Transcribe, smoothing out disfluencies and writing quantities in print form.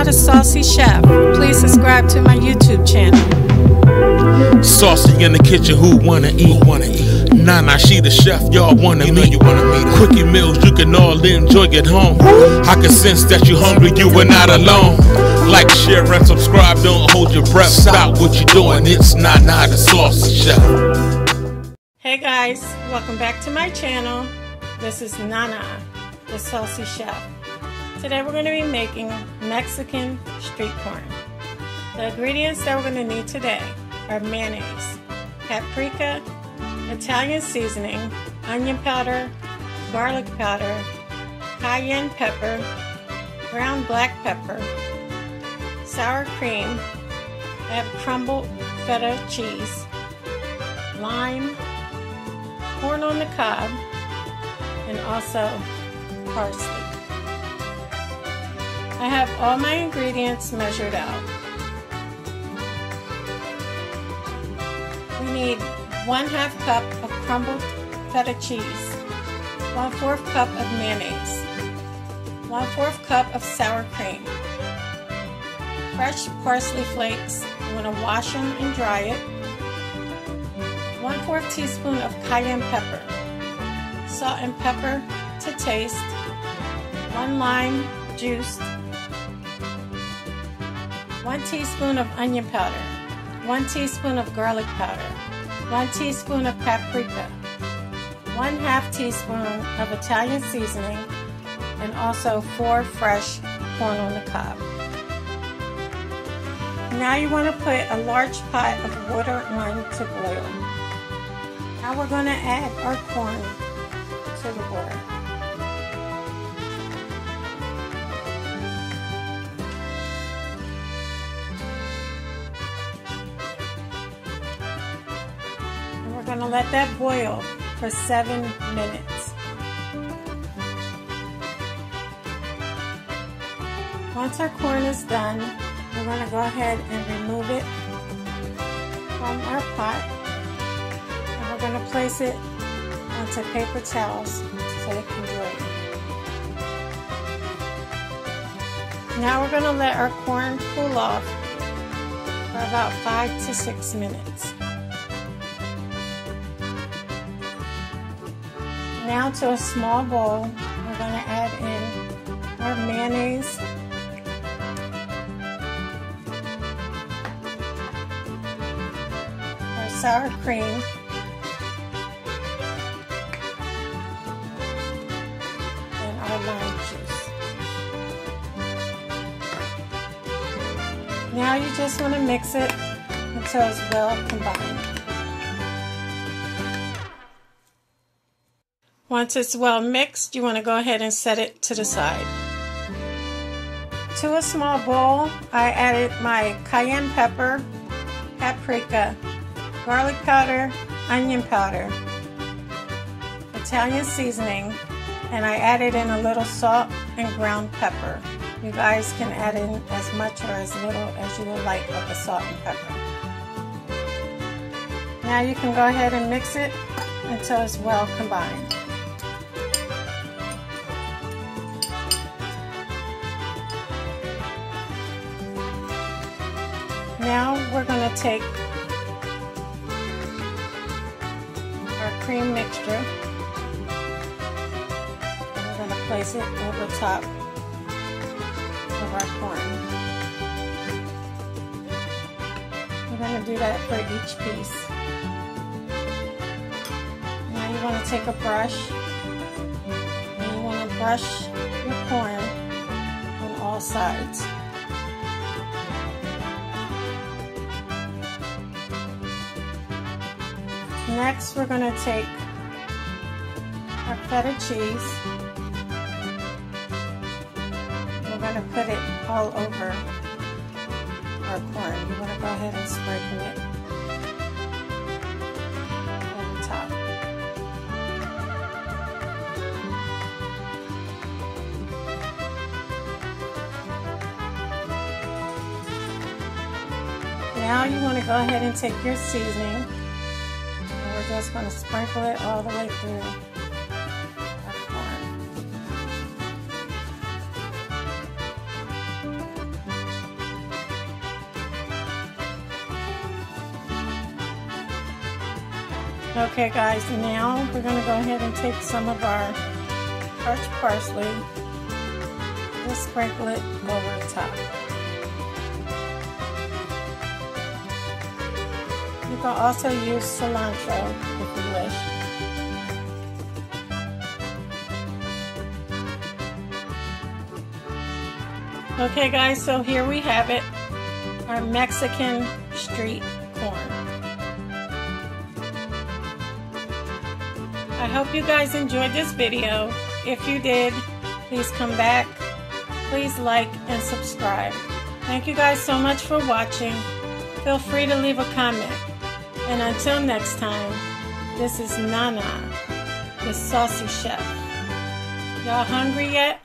Nana the Saucy Chef. Please subscribe to my YouTube channel. Saucy in the kitchen, who wanna eat? Nana, she the chef, y'all wanna meet. Quickie meals you can all enjoy at home. I can sense that you hungry, you are not alone. Like, share, and subscribe, don't hold your breath. Stop what you're doing, it's Nana the Saucy Chef. Hey guys, welcome back to my channel. This is Nana the Saucy Chef. Today we're going to be making Mexican street corn. The ingredients that we're going to need today are mayonnaise, paprika, Italian seasoning, onion powder, garlic powder, cayenne pepper, ground black pepper, sour cream, I have crumbled feta cheese, lime, corn on the cob, and also parsley. I have all my ingredients measured out. We need 1/2 cup of crumbled feta cheese, 1/4 cup of mayonnaise, 1/4 cup of sour cream, fresh parsley flakes. You want to wash them and dry it, 1/4 teaspoon of cayenne pepper, salt and pepper to taste, 1 lime juiced, 1 teaspoon of onion powder, 1 teaspoon of garlic powder, 1 teaspoon of paprika, 1/2 teaspoon of Italian seasoning, and also 4 fresh corn on the cob. Now you want to put a large pot of water on to boil. Now we're going to add our corn to the water. We're going to let that boil for 7 minutes. Once our corn is done, we're going to go ahead and remove it from our pot, and we're going to place it onto paper towels so it can dry. Now we're going to let our corn cool off for about 5 to 6 minutes. Now to a small bowl, we're going to add in our mayonnaise, our sour cream, and our lime juice. Now you just want to mix it until it's well combined. Once it's well mixed, you want to go ahead and set it to the side. To a small bowl, I added my cayenne pepper, paprika, garlic powder, onion powder, Italian seasoning, and I added in a little salt and ground pepper. You guys can add in as much or as little as you would like of the salt and pepper. Now you can go ahead and mix it until it's well combined. Now we're going to take our cream mixture and we're going to place it over top of our corn. We're going to do that for each piece. Now you want to take a brush and you want to brush your corn on all sides. Next, we're going to take our feta cheese. We're going to put it all over our corn. You want to go ahead and sprinkle it on top. Now you want to go ahead and take your seasoning. We're just going to sprinkle it all the way through our corn. Okay guys, now we're going to go ahead and take some of our crushed parsley. We'll sprinkle it over the top. You can also use cilantro if you wish. Okay guys, so here we have it, our Mexican street corn. I hope you guys enjoyed this video. If you did, please come back. Please like and subscribe. Thank you guys so much for watching. Feel free to leave a comment. And until next time, this is Nana, the Saucy Chef. Y'all hungry yet?